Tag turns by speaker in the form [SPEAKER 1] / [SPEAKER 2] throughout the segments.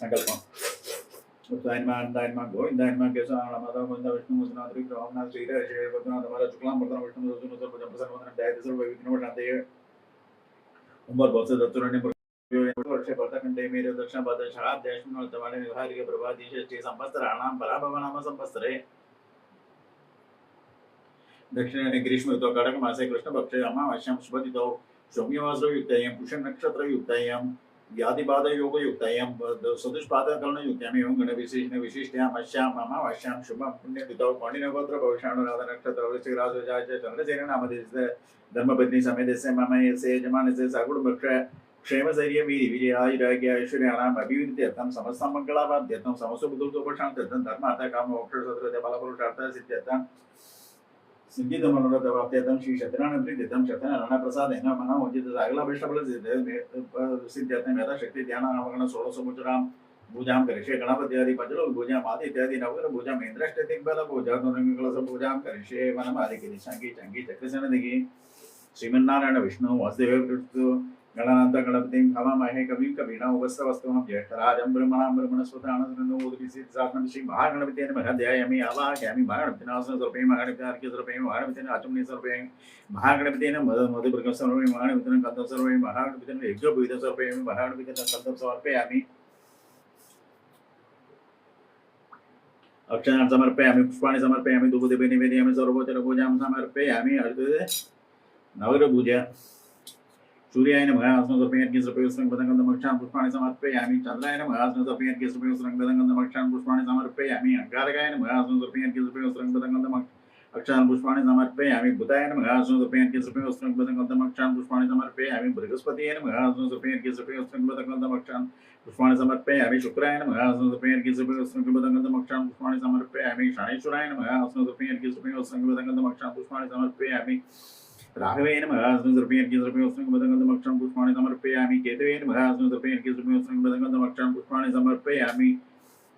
[SPEAKER 1] संकल्पम उत्तायनमा गोविंदायनमा केशवाय माधव गोविंद विष्णु सुनाद्रि रामनाथ श्री हरे पद्मनाथ हमारा शुक्लाम वरदन विष्णु सुनु सर्व जन प्रसन्न वदन ध्यायति सर्व विघ्नों शांतये उम्र बहुत से दत्तुरण्य वर्षे भरतखंडे मेरे दक्षिण पद शराब देशमुन तवाने विहार के प्रभाती षष्ठी संवत्सराणां पराभवनाम संवत्सरे दक्षिणे ग्रीष्म ऋतौ कड़क मासे कृष्ण पक्षे अमावास्यां शुभतिथौ सौम्यवासरो युक्तायां पुष्य नक्षत्र युक्तायां व्याधिबाध योग युक्तायां सदुष्पाद कर्ण युक्तायां एवं गण विशेषण विशिष्टायां अश्यां अमावास्यां शुभं पुण्यतिथौ पाणिनगोत्र भविष्यानुराध नक्षत्र वृश्चिक राशि जायते चंद्रसेन नामधेयस्य धर्मपत्नी समेतस्य मम यस्य यजमानस्य सगुण भक्ष क्षेमधैर्य वीर विजय आयुराग्य ऐश्वर्याणाम् अभिवृद्ध्यर्थं समस्तं मङ्गलावाद्यर्थं समस्त बुद्धोपशान्त्यर्थं धर्मार्थ काम मोक्ष सत्र फलपुरुषार्थ सिद्ध्यर्थं संगीत मनोरथ वाप्यर्थं श्री सत्यनारायण प्रीत्यर्थं सत्यनारायण प्रसादेन मनोमोदित सागलाभिष्टफल सिद्ध्यर्थं यथाशक्ति ध्यान नामगण षोडशमुद्रां पूजां करिष्ये गणपत्यादि पंचलोक पूजां आदि इत्यादि नवग्रह पूजां इंद्रष्टदिग्बल पूजा धनुर्कलश पूजां करिष्ये वनमालिके शंकी चंकी चक्रसनदिगे श्रीमन्नारायण विष्णु वासुदेव कृष्ण गणानाथ गणपतिं हवामहे कविं कवीनां उपस्थवस्तुं ज्येष्ठराजं ब्रह्मणां ब्रह्मणस्पदानन्दनोदिसिद्धार्थं श्री महागणपतिं नमः ध्यायामि आवाहयामि महागणपतिनासनं समर्पयामि महागणपतिनार्घ्यं समर्पयामि महागणपतिना आचमनीं समर्पयामि महागणपतिना मधुपर्कं समर्पयामि महागणपतिना कन्तं समर्पयामि महागणपतिना यज्ञोपवीतं समर्पयामि महागणपतिना कन्तं समर्पयामि अक्षरान् समर्पयामि पुष्पाणि समर्पयामि धूपदीपे निवेदयामि सर्वोच्चपूजां समर्पयामि അടുത്തത് नवग्रह पूजा सूर्याय नमः अस्मदर्पयन्केसरपयोस्रङ्गपदङ्गन्दमक्षान् पुष्पाणि समर्पयामि चन्द्राय नमः अस्मदर्पयन्केसरपयोस्रङ्गपदङ्गन्दमक्षान् पुष्पाणि समर्पयामि अंगारकाय नमः अस्मदर्पयन्केसरपयोस्रङ्गपदङ्गन्दमक्षान् पुष्पाणि समर्पयामि बुधाय नमः अस्मदर्पयन्केसरपयोस्रङ्गपदङ्गन्दमक्षान् पुष्पाणि समर्पयामि बृहस्पतये नमः अस्मदर्पयन्केसरपयोस्रङ्गपदङ्गन्दमक्षान् पुष्पाणि समर्पयामि शुक्राय नमः अस्मदर्पयन्केसरपयोस्रङ्गपदङ्गन्दमक्षान् पुष्पाणि समर्पयामि शनैश्वराय नमः अस्मदर्पयन्केसरपयोस्रङ्गपदङ्गन्दमक्षान् पुष्पाणि समर्पयामि राघवे नमः अस्मदर्पयन्केसरपयोस्रङ्गपदङ्गन्दमक्षान् पुष्पाणि समर्पयामि केतवे नमः अस्मदर्पयन्केसरपयोस्रङ्गपदङ्गन्दमक्षान् पुष्पाणि समर्पयामि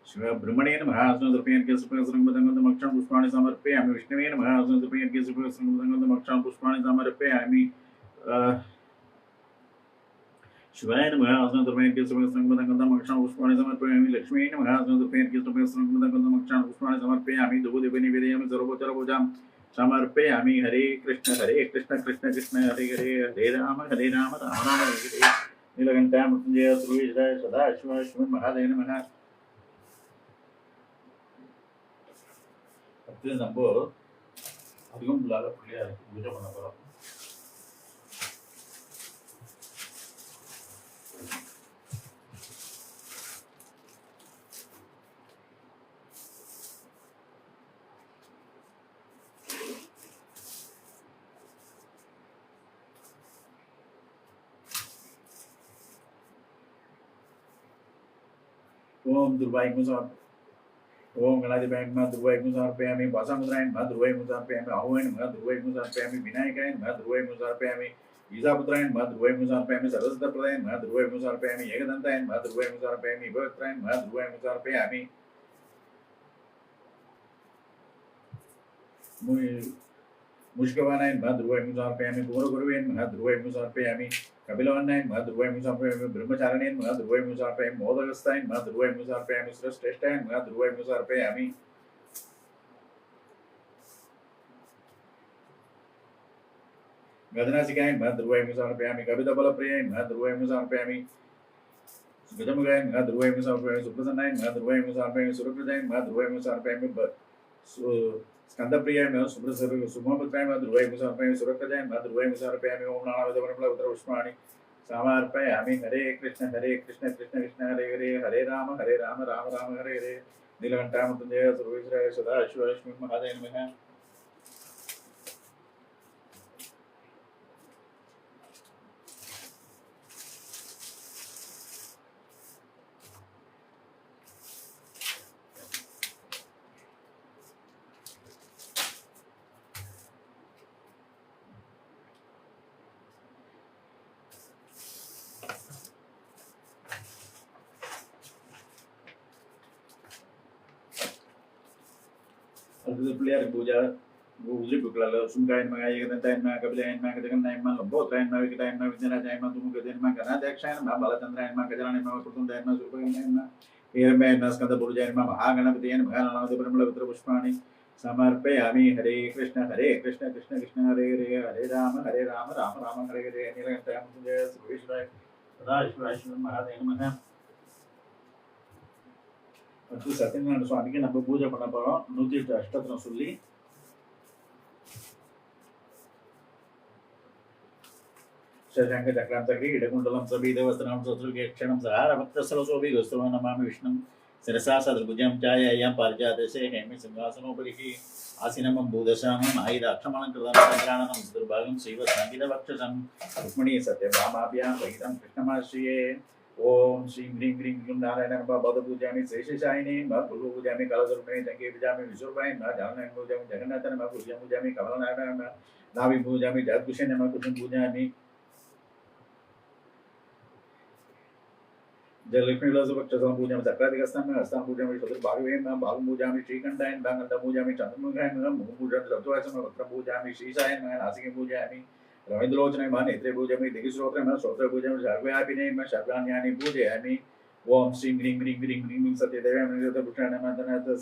[SPEAKER 1] शिवब्रह्मणे नमः अस्मदर्पयन्केसरपयोस्रङ्गपदङ्गन्दमक्षान् पुष्पाणि समर्पयामि विष्णवे नमः अस्मदर्पयन्केसरपयोस्रङ्गपदङ्गन्दमक्षान् पुष्पाणि समर्पयामि शिवाय नमः अस्मदर्पयन्केसरपयोस्रङ्गपदङ्गन्दमक्षान् पुष्पाणि समर्पयामि लक्ष्मी नमः अस्मदर्पयन्केसरपयोस्रङ्गपदङ्गन्दमक्षान् पुष्पाणि समर्पयामि धूपदीपे निवेदयामि सर्वोच्चपूजां समर्पयामि हरे कृष्ण कृष्ण कृष्ण हरे हरे हरे राम राम राम हरे हरे नीलकंठा मृत्युंजय सुरेश सदा शिव शिव महादेव नमः அடுத்து நம்ம அதிகம் இல்லாத பிள்ளையாருக்கு பூஜை பண்ண போறோம் ओम दुर्वाय मुसार ओम गणाधिपाय नमः दुर्वाय मुसार्पयामि वासामुद्राय नमः दुर्वाय मुसार्पयामि आहुवाय नमः दुर्वाय मुसार्पयामि विनायकाय नमः दुर्वाय मुसार्पयामि ईशापुत्राय नमः दुर्वाय मुसार्पयामि सरस्वतीप्रदाय नमः दुर्वाय मुसार्पयामि एकदन्ताय नमः दुर्वाय मुसार्पयामि विभक्त्राय नमः दुर्वाय मुसार्पयामि मुष्कवानाय नमः दुर्वाय मुसार्पयामि कुमरगुरुवे नमः दुर्वाय मुसार्पयामि कपिलवन्नाय नमः दुर्वाय मुसार्पयामि ब्रह्मचारिणे नमः दुर्वाय मुसार्पयामि मोदकस्थाय नमः दुर्वाय मुसार्पयामि श्रेष्ठाय नमः दुर्वाय मुसार्पयामि गदनासिकाय नमः दुर्वाय मुसार्पयामि कविताबलप्रियाय नमः दुर्वाय मुसार्पयामि गजमुखाय नमः दुर्वाय मुसार्पयामि सुप्रसन्नाय नमः दुर्वाय मुसार्पयामि सुरप्रदाय नमः दुर्वाय मुसार्पयामि स्कंदप्रियाय नमः सुमपुत्राय नमः दुर्वाय मुसार्पयामि सुरप्रदाय नमः दुर्वाय मुसार्पयामि ओम नानाविधपरिमल उत्तरपुष्पाणि समर्पयामि हरे कृष्ण कृष्ण कृष्ण हरे हरे हरे राम राम राम हरे हरे नीलकंठा मृत्युंजय सर्वेश्वराय सदा शिव लक्ष्मी महादेव नमः அடுத்தது பிள்ளையாருக்கு பூஜை Ulibuklala, Sunkainma, Yagatanma, Kabilanma, Katakanma, Botanma, Vikatama, Vinatama, Tumukatama, Kanadakshanma, Balatandranma, Kajanama, Kutundama, Supanama, Irma, Skanda Burjanma, Hagana, the end, Hana, the Brahma Pushpani, Samarpayami, Hare Krishna, Hare Krishna, Krishna Krishna, Hare Rama, Hare Rama, Rama Rama, Hare Hare, Nilantam, Vishra, Rashvashma, Mahadana. அடுத்து சத்யநாராயண சுவாமிக்கு நம்ம பூஜை பண்ண போறோம். 108 அஷ்டோத்திரம் சொல்லி शशांक चक्रां चक्री इडकुंडलं सबीदवस्त्रं शत्रुकेक्षणं सहारभक्तसरसोऽपि गोस्तवं नमामि विष्णुं शिरसा सदर्भुजं चायायां पारिजातसे हेमे सिंहासनोपरि आसीनं भूदशामम् आयुधाक्षमलङ्कृतं चन्द्राणनं दुर्भागं श्रीवत्सङ्गीतवक्षसं रुक्मिणी सत्यभामाभ्यां वहितं कृष्णमाश्रिये ओम श्रीं ह्रीं क्रीं क्लीं नारायण पूजामि शेषशायिनी गुरु पूजामि कलसरूपिणी जंगे पूजामि विश्वरूपाय जालनायण पूजामि जगन्नाथन पूजामि कमलनारायण नाभि पूजामि जगद्कुशेन कुशं पूजामि जयलक्ष्मी लसुभक्षसं पूजामि चक्रादिगस्तं हस्तं पूजामि चतुर्भागवेन भागं पूजामि श्रीकण्ठायन भागं पूजामि चन्द्रमुखायन मुखं पूजामि चतुर्वासं वक्त्रं पूजामि श्रीशायन नासिकं पूजामि रवीन्द्रलोचने नेत्रे पूजामि दिगिश्रोत्रे श्रोत्रे पूजामि सर्वव्यापिने सर्वाण्यानि पूजयामि ओम श्रीं ह्रीं क्रीं क्रीं क्लीं सत्यदेवाय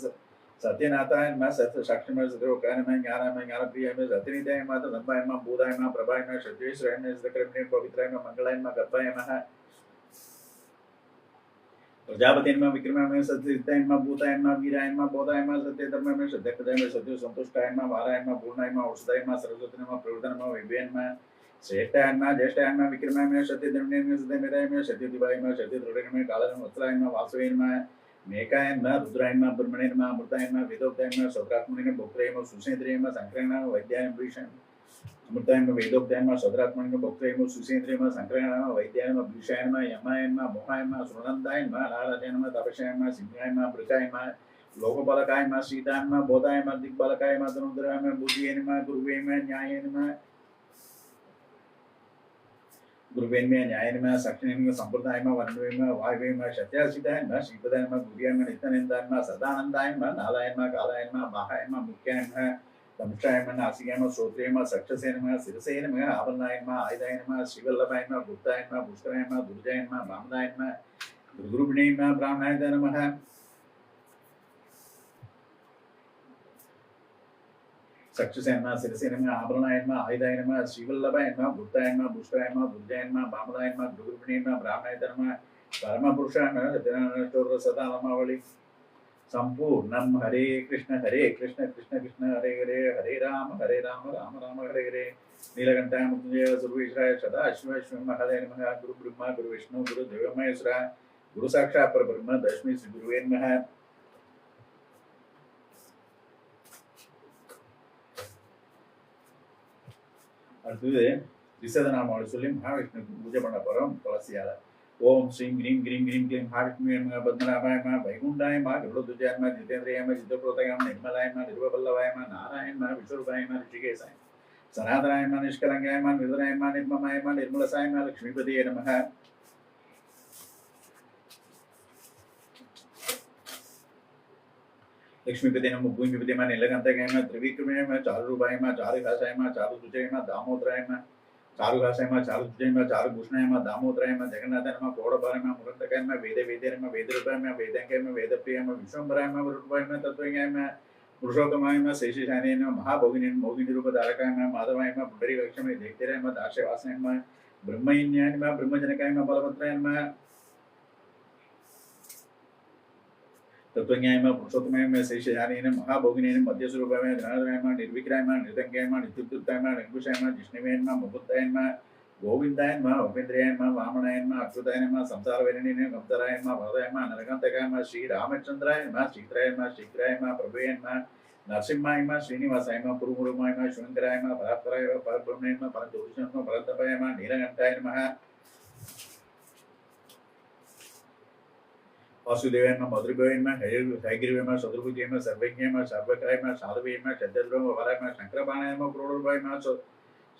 [SPEAKER 1] सत्यनाथाय सत्य साक्षिमय सत्योकाय ज्ञानाय ज्ञानप्रियाय सत्यनित्याय संपाय भूताय प्रभाय सत्येश्वराय सत्यकर्मणे पवित्राय मंगलाय गर्भाय प्रजापति विक्रम सत्य भूताय वीराय बोधाय सत्यधर्म सत्यकृताय सत्य संतुष्टाय वाराय पूर्णाय औषधाय सरस्वती प्रवृतन विभ्यन श्रेष्ठाय ज्येष्ठाय विक्रमाय सत्यधर्म सत्यमेधाय सत्यदिवाय सत्यदृढ़ काल वत्सराय वासवे मेकाय रुद्राय ब्रह्मणे अमृताय वेदोक्ताय सौत्रात्मने भोक्ताय सुसेन्द्रिय संक्रायण वैद्याय भीषण अमृताय वेदोक्ताय सौत्रात्मने भोक्ताय सुसेन्द्रिय संक्रायण वैद्याय भीषाय यमाय मोहाय सुनंदाय नारायण तपस्याय सिंहाय भृताय लोकपालकाय सीताय बोधाय दिग्बालकाय धनुद्राय बुद्धिये गुरुवे न्याय गुरुवेन्मे न्यायनमे सक्षिणेन्मे संप्रदायमे वनवेन्मे वायवेन्मे सत्यासितायन्मे श्रीपदायन्मे गुरियन्मे नित्यानन्दायन्मे सदानन्दायन्मे नालायन्मे कालायन्मे माहायन्मे मुख्यायन्मे दंशायन्मे नासिकायन्मे श्रोत्रेयन्मे सक्षसेनमे शिरसेनमे आभरणायन्मे आयुधायन्मे श्रीवल्लभायन्मे गुप्तायन्मे पुष्करायन्मे दुर्जयन्मे वामदायन्मे दुर्गुरुभिणेन्मे ब्राह्मणाय नमः सक्षसेन शिरसेन आभरणायन आयुधायन श्रीवल्लभायन भूतायन पुष्करायन दुर्जयन वामदायन गुरुगुरुभिणेन ब्राह्मणाय परम पुरुषाय सत्यनारायण सदानमावली संपूर्णम हरे कृष्ण कृष्ण कृष्ण हरे हरे हरे राम राम राम हरे हरे नीलकंठाय मृत्युंजय सर्वेश्वराय सदाशिव महादेव नमः गुरु ब्रह्मा गुरु विष्णु गुरु देव महेश्वरा गुरु साक्षात् परब्रह्म तस्मै श्री गुरुवे नमः அடுத்தது திசதநாமாவளி சொல்லி மகாவிஷ்ணுக்கு பூஜை பண்ண போறோம் துளசியால ஓம் ஸ்ரீம் க்ரீம் க்ரீம் க்ரீம் க்ளீம் மகாவிஷ்ணுவே பத்மநாபாய வைகுண்டாய கருடதுஜாய ஜிதேந்திரியாய ஜிதப்ரோதயாய நிர்மலாய நிர்வபல்லவாய நாராயண விஸ்வரூபாய ரிஷிகேசாய சனாதனாய நிஷ்கலங்காய நிர்தனாய நிர்மமாய நிர்மலசாய லக்ஷ்மிபதியே நமः लक्ष्मीपति नमो भूमिपति नीलकांताय त्रिविक्रमाय चारुरूपाय चारुघासाय चारुभुजाय दामोदराय चारुघासाय चारुभुजाय चारुभूषणाय दामोदराय जगन्नाथाय क्रोडपाराय मुरंतकाय वेदवेद्याय वेदरूपाय वेदांगाय वेदप्रियाय विश्वम्भराय वरुणाय तत्त्वज्ञाय पुरुषोत्तमाय शेषशायिने महाभोगिनी मोहिनी रूपधारकाय माधवाय पुंडरीकाक्षाय दैत्याय दास्यवासाय ब्रह्मयज्ञाय ब्रह्मजनकाय बलभद्राय तत्वज्ञाय पुरुषोत्तमाय शेषशायिने महाभोगिनी मध्यस्वरूपाय धनाधराय निर्विक्राय निर्दंगाय नित्युत्ताय निर्कुशाय जिष्णुवे मुकुताय गोविंदाय उपेन्द्राय वामनाय अच्युताय संसारवेरिणे गंधराय वरदाय नरकांतकाय श्रीरामचंद्राय शीघ्राय शीघ्राय प्रभुये नरसिंहाय श्रीनिवासाय पुरुमुरुमाय शुंकराय परात्पराय परब्रह्मणे परज्योतिषं परतपाय नीलकंठाय नमः वासुदेवाय मधुरभाय हयग्रीवाय सदुर्भुजाय सर्वज्ञाय सर्वकाय साधुवाय चंद्रद्रोह वराय शंकरबाणाय क्रोडोर्भाय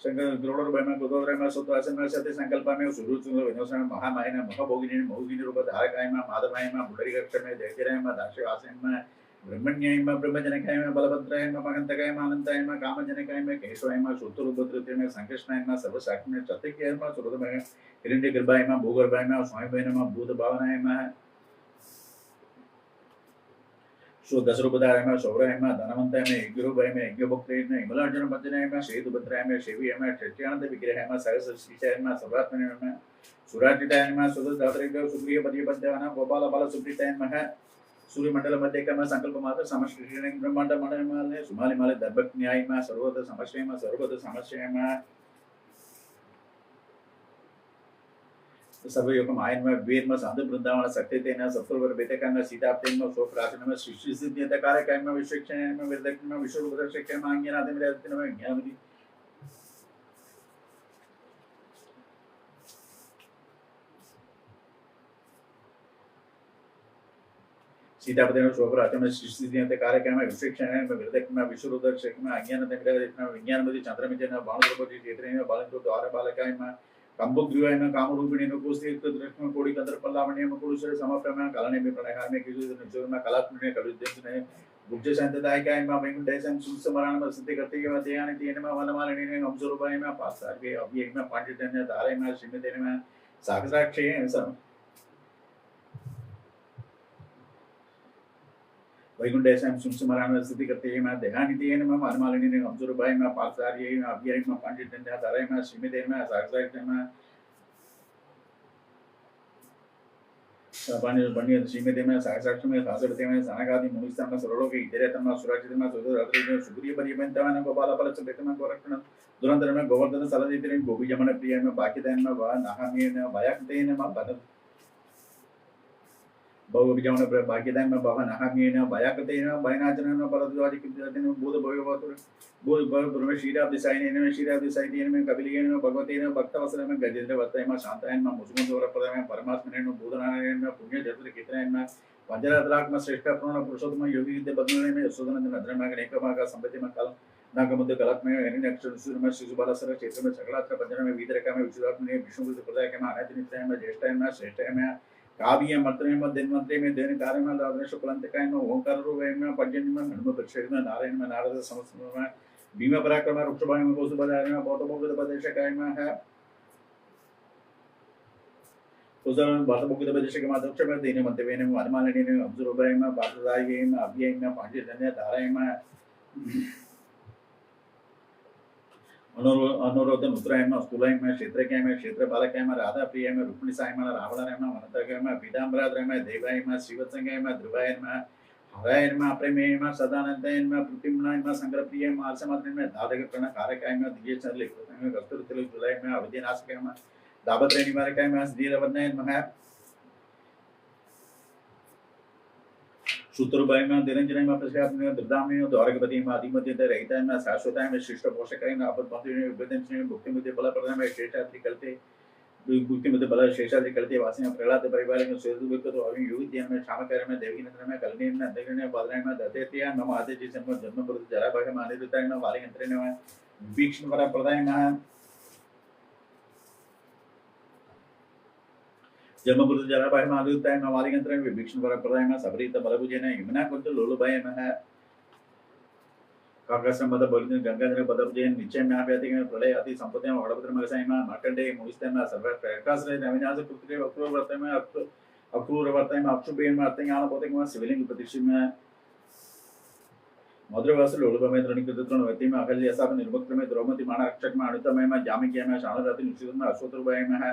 [SPEAKER 1] शंकर क्रोडोर्भाय गोदोदराय सत्वासन सत्य संकल्पाय सुरुचुंद विनोसाय महामायन महाभोगिनी मोहिनी रूप धारकाय माधवाय पुंडरीकाक्षाय दैत्याय दास्यवासाय ब्रह्मण्याय ब्रह्मजनकाय बलभद्राय महंतकाय अनंताय कामजनकाय केशवाय सूत्रभद्रताय संकृष्णाय सर्वशाक्य चतुर्य सुरदमय हिरण्यगर्भाय भूगर्भाय स्वामी भूतभावनाय सो दशरूपधाराय सौराय धनवंताय यज्ञरूपाय यज्ञभक्ताय हिमलार्जुन भजनाय श्रीदुभद्राय शिवीय चैत्यानंद विग्रहाय सहस्रशीषाय सर्वात्मनाय सुराजिताय सुधात्रेय सुप्रिय पद्यपद्यान गोपाल बाल सुप्रीताय सूर्यमंडल मध्य कर्म संकल्प मात्र समष्टि ब्रह्मांड मंडल सुमाली माले दर्भक न्याय सर्वत समस्या सर्वयोग मायन में वीर में साधु वृंदावन सत्यतेन सत्वर बेतकन सीताप्तेन में सो प्राचीन में सृष्टि सिद्धियत कार्यक्रम में विश्वक्षण में विरदक्ष में विश्वरूपदर्शक में आज्ञानादि में रहते में ज्ञानविधि सीतापति में सो प्राचीन में सृष्टि सिद्धियत कार्यक्रम में विश्वक्षण में विरदक्ष में विश्वरूपदर्शक में आज्ञानादि में रहते में विज्ञानविधि चंद्रमित में बाणद्रौपदी क्षेत्र में बालक द्वार बालकाय में कंबुग्रीवाय में कामरूपिणी में कुस्ती दृष्टि में कोड़ी कंदर पल्लावण्य में कुरुशर समाप्त में कलने में प्रणय में किसी निचोर में कलात्मक में कविदेश ने गुप्त शांतदाय का में वैकुंठेशम सुसमरण में सिद्धि करते के ध्यान तीन में वनमालिनी में अमसुरूपाय में पासार के अभी एक में पांडित्य में धारे में श्रीमती में साक्षाक्षय ऐसा वैकुंठेशम सुसमरण में सिद्धि करते के ध्यान तीन में वनमालिनी में अमसुरूपाय में पासार के अभी एक में पांडित्य में धारे में श्रीमती में साक्षाक्षय में बन्य श्रीमती में साक्षात में सासरते में सनकादि मुनिस्तान में सरलों के इधर तम सुरक्षित में सुधरात्रि में सुग्रीव परियंतवन गोपाल फल सुबेत में गोरक्षण दुरंतर में गोवर्धन सलदित में गोपी जमन प्रिय में बाकी दैन में वा नाहमी में भयक्ते में बद गोपी जमन प्रिय बाकी दैन में बाबा नाहमी में भयक्ते में भयनाचन में परद्वाज की दिन बोध भयवतुर बोध भयवतुर में शीराब दिसाई में शीराब दिसाई में कपिलियन में भगवती में भक्तवत्सल में गजेंद्र वत्तय में शांतायन में मुसुकुंद प्रद में परमात्मा में बोधनारायण में पुण्य जत्र कितने में पंचरात्रात्म श्रेष्ठ पूर्ण पुरुषोत्तम योगी विद्या बदलने में यशोधनंद नद्र में अनेकमा का संपत्ति में कल नागमुद्द कलप में हिरण्य अक्षर सूर्य में शिशुबालसर क्षेत्र में चक्रात्र पंजर में वीतरका में विश्वात्म में विष्णु प्रदाय के में अनंत नित्य में ज्येष्ठ में श्रेष्ठ में काव्य मंत्र में दिनमंत्री में देन कार्य में दादृश कुलंतकाय में ओंकार रूप में पंजन में हनुम पक्षे में नारायण में नारद समस्त में भीम पराक्रम रुक्षभाय में कौसुभदाय में बौद्धमुक्त प्रदेशकाय में है उदाहरण भारतमुक्त प्रदेशक में दक्ष में दीन मंतव्य में वनमालिनी में अब्जुरूपाय में पार्थदाय में अभ्यय में पांचजन्य धाराय में अनुरोधन उत्तराय में स्थूलाय में क्षेत्रकाय में क्षेत्र बालकाय में राधा प्रिय में रुक्मिणी साय में रावणाय में वनताय में पीताम्बराद्रय में देवाय में श्रीवत्संगाय में ध्रुवाय में हराय में अप्रेमेय में सदानंदाय में प्रतिम्नाय में संग्रप्रिय में आर्षमात्र में दादक प्रण कारकाय में दिव्य चरले में कस्तुरतिल जुलाय में अविद्यनाशकाय में दाबत्रय निवारकाय में धीरवदनाय में सूत्रबाय में निरंजनाय में प्रसाद में दुर्दाम में द्वारकपति में आदिमध्य रहिताय में शाश्वताय में शिष्ट पोषकाय में आपदपंथी में विभेदन में भुक्ति में बल प्रदान में शेषाद्रि कलते भुक्ति में बल शेषाद्रि कलते वासी में प्रहलाद परिवार में सेतु तो अभी युद्ध में शामकर में देवी नंदन में कलनी में अंधकरण में बदनाय में दतेतिया नम आदि जी जन्म पर जरा भाग में अनिरुद्धाय में वाली यंत्र में भीष्म पर प्रदाय में जन्मपुर जराबाई में अनिरुद्धाय में वाली यंत्र में भीष्म पर प्रदाय में सबरीत बलभुजन यमुना कुंड लोलुबाय में काकसमद बलिन गंगाधर पदभुजन निश्चय में आप्याति में प्रलय आदि संपत्ति में वड़भद्र मगसाय में मार्कंडेय मुनिस्ताय में सर्व प्रकाशरय नविनाश कृत्रे अक्रूर वर्तय में अक्रूर वर्तय में अक्षुभेय में अर्थज्ञान बोधक में शिवलिंग प्रतिष्ठित में मधुरवास लोलुभ में द्रोणिकृतत्रण व्यक्ति में अहल्य साप निर्भक्त में द्रौपदी माना रक्षक में अणुतमय में जामिकीय में शानदाति निश्चित में अश्वत्थामा में है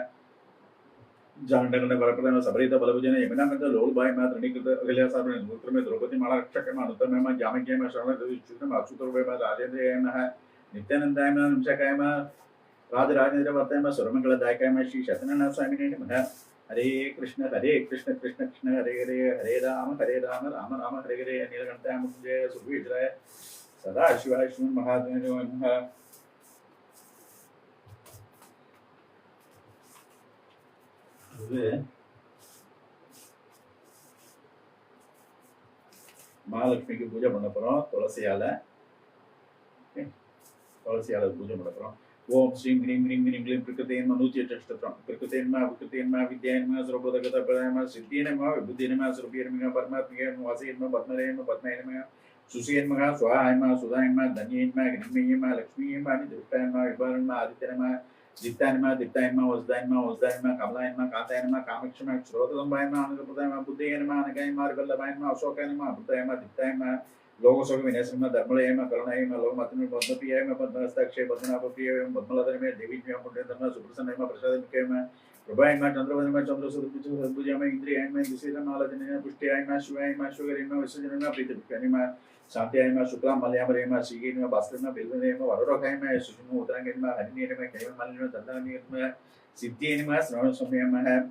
[SPEAKER 1] जानडगण वरप्रदाय में सबरीत बलभुजन यमुना कुंड लोलुभाय में द्रोणिकृत अहल्य साप निर्भक्त में द्रौपदी माना रक्षक में अणुतमय में जामिकीय में शानदाति निश्चित में अश्वत्थामा में राजेंद्रय में है नित्यानंदाय में निमशकाय में राजराजेंद्र वर्तय में सर्वमंगलदायकाय में श्री सत्यनारायण स्वामी ने मन हरे कृष्ण कृष्ण कृष्ण हरे हरे हरे राम राम राम हरे हरे नीलकंठाय मुकुंदय सुरवीराय सदा शिवाय श्री महादेव नमः महालक्ष्मी की पूजा பண்ண போறோம் துளசியால பூஜை பண்ண போறோம் ओम श्रीं ह्रीं ह्रीं ह्रीं क्लीं प्रकृते नमः 108 प्रकृते नमः विकृते नमः विद्याय नमः सर्वोदगतपदाय नमः सिद्धिये नमः विबुद्धये नमः स्वरूपिये नमः परमात्मके नमः वासये नमः पद्मने नमः पद्मये नमः सुषये नमः स्वाहाय नमः सुधाय नमः धन्ये नमः गृह्णये नमः लक्ष्मीये नमः निधुष्टाय नमः विभाय नमः आदित्याय नमः दित्ताय नमः दित्ताय नमः वसुदाय नमः वसुदाय नमः कमलाय नमः कांताय नमः कामक्षाय नमः श्रोतसंभाय नमः आनंदप्रदाय नमः बुद्धये नमः अनगाय नमः अर्गल्लभाय नमः अशोकाय नमः अमृताय नमः दित्ताय नमः लोकसोग विनयसम धर्मलय में करुणाय में लोकमतन में पद्मप्रिय में पद्महस्ताक्षय पद्मनाभप्रिय में पद्मलधर में देवी में पुण्यधर्म सुप्रसन्न में प्रसाद में प्रभाय में चंद्रवदन में चंद्र सदभुज में इंद्रिय में दिशेन मालजन में पुष्टियाय में शिवाय में शिवगरी में विसर्जन में प्रीति में शांतियाय में शुक्ला मलयामरे में श्रीगिर में भास्कर में बिल्वने में वररोखाय में सुषुम उत्तरांग में हरिनीर में कैव मालिनी में चंदन में सिद्धि में श्रवण समय में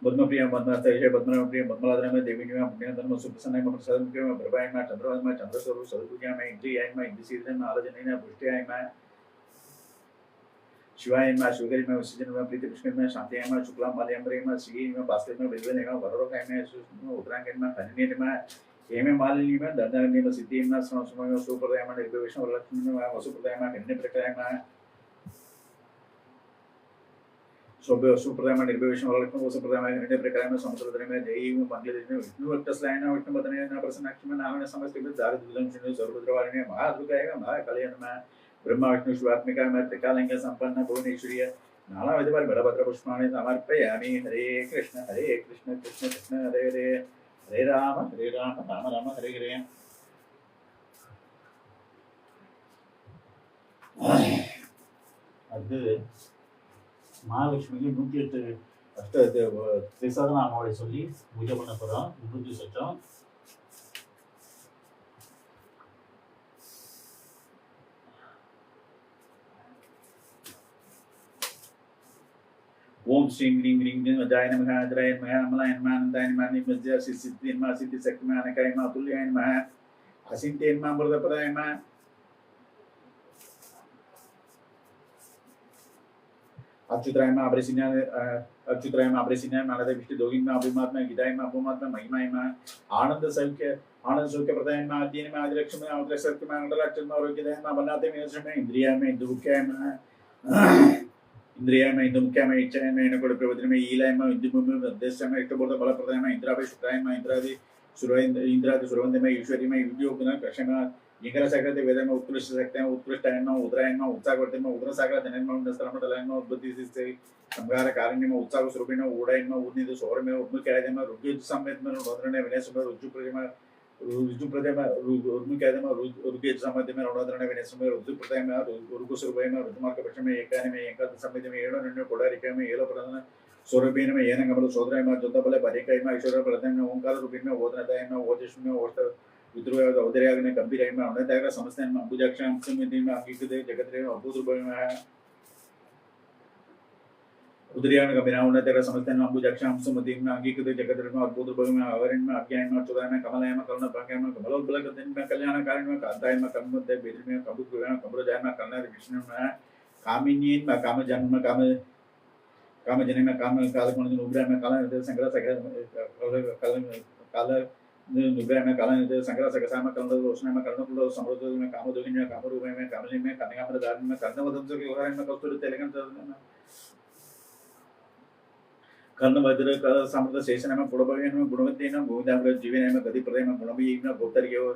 [SPEAKER 1] पद्मप्रिय पद्महस्ताक्षय पद्मनाभप्रिय पद्मलाधर में देवी में पुण्यधर्म सुप्रसन्न में प्रसाद में प्रभाय में चंद्रवदन में चंद्रस्वरूप सदभुजा में इंद्रियाय में इंद्रसीदन में आलजन में पुष्टियाय में शिवाय में शिवगरी में विसर्जन में प्रीति पुष्कर में शांति में शुक्ला मलयमरे में श्री में भास्कर में बिल्वने में वररोखाय में उत्तरांग में हरिनीर में हेम मालिनी में दंडन में सिद्धि में श्रवण समय में सुप्रदाय में निर्भविष्ण वरलक्ष्मी में वसुप्रदाय में कन्या प्रकाय में सुप्रदाय में निर्भविष्ण वरलक्ष्मी वसुप्रदाय में कन्या प्रकाय में समुद्रधर में जय में मंगल में विष्णु वक्तस्लाय में विष्णु बदने में प्रसन्नाक्षी में नारायण समस्त में दारिद्र्यं शून्य सर्वद्रवारिणे महादुर्गाय महाकालय नमः ब्रह्मा विष्णु शिवात्मिका में त्रिकालिंग संपन्न भुवनेश्वरीय नानाविध बलभद्र पुष्पाणि समर्पयामि हरे कृष्ण कृष्ण कृष्ण हरे हरे हरे राम राम राम हरे हरे அது மகாலட்சுமிக்கு 108 அஷ்ட திரிசதநாமாவளி சொல்லி பூஜை பண்ண போறோம். விபூதி சட்டம் ओम श्री ह्रीं ह्रीं अजाय नमः अजराय नमः अमलाय नमः आनंदाय नमः निमज्जय सिद्धि नमः सिद्धि शक्ति नमः अनकाय नमः अतुल्याय नमः असिंते नमः अमृतप्रदाय नमः अच्युताय नमः अच्युताय नमः अभ्रसिन्याय नारद विष्णु दोगिन नमः अभिमात्मा गीताय नमः अभुमात्मा महिमाय नमः आनंद सौख्य प्रदाय नमः आदि नमः आदिलक्ष्मी नमः आदिलक्ष्मी नमः आनंदलक्ष्मी नमः आरोग्यदाय नमः बनाते में श्रमे इंद्रियाय में दुःखाय नमः इंद्रियाय में इंद्र मुख्य में इच्छाय में इनको प्रवृत्ति में ईलाय में इंद्र भूमि में उद्देश्य में इष्टबोध बल प्रदाय में इंद्राभि शुक्राय में इंद्रादि सुरवंद में ईश्वरी में युद्ध गुण कृष्ण इंद्र सागर वेद में उत्कृष्ट शक्ति में उत्कृष्ट में उदराय में उत्साहवर्ति में उदर सागर धन में दस्तर मंडल में उद्बुद्धि से संहार कारण्य में उत्साह स्वरूप में उड़ाय में उन्नीत सौर में उद्मुख्याय में रुद्र समेत में रोदरणे विनय में रुजु प्रतिमा रुजु प्रतिमा उद्मुख्याय में रुद्र समेत में रोदरणे विनय में रुजु प्रतिमा रुगु स्वरूप में रुद्रमार्ग पक्ष में एकाने में एकाद समेत में एड़ो निन्ने कोडारिका में एलो प्रधान स्वरूपेण में येन कमल सोदराय में जोतबले परिकाय में ईश्वर प्रधान में ओंकार रूपेण में ओदनदाय में ओजस्वी में ओष्ट विद्रुव औदर्याग में गंभीराय में अनदाय समस्त में अंबुजाक्षां समिति में अंकित जगत में अद्भुत रूप में उदरियान गंभीरा उन्नत समस्त में अंबुजाक्षां समिति में अंकित जगत में अद्भुत रूप में अवरण में अज्ञाय में चुदाय में कमलाय में करुणा भाग्य में कमलोद्बल दिन में कल्याण कारण में कांताय में कमोदय बेद में कबूत में कमरोजाय में करुणा विष्णु में कामिनी में काम जन्म में काम जने में काम काल गुण उब्रा में काला संग्रह काल नुब्रा में काला संग्रह सगसा में कर्ण रोशना में कर्ण पुल समृद्ध में काम दोगिन में काम रूप में कामली में कन्या में दान में कर्ण वदन से होराय में कस्तूरी तेलंगन कर्ण वज्र का समृद्ध शेषन में पुड़भवन में गुणवती में गोविंदाग्र जीवन में गति प्रदय में गुणवी में गोप्तरियो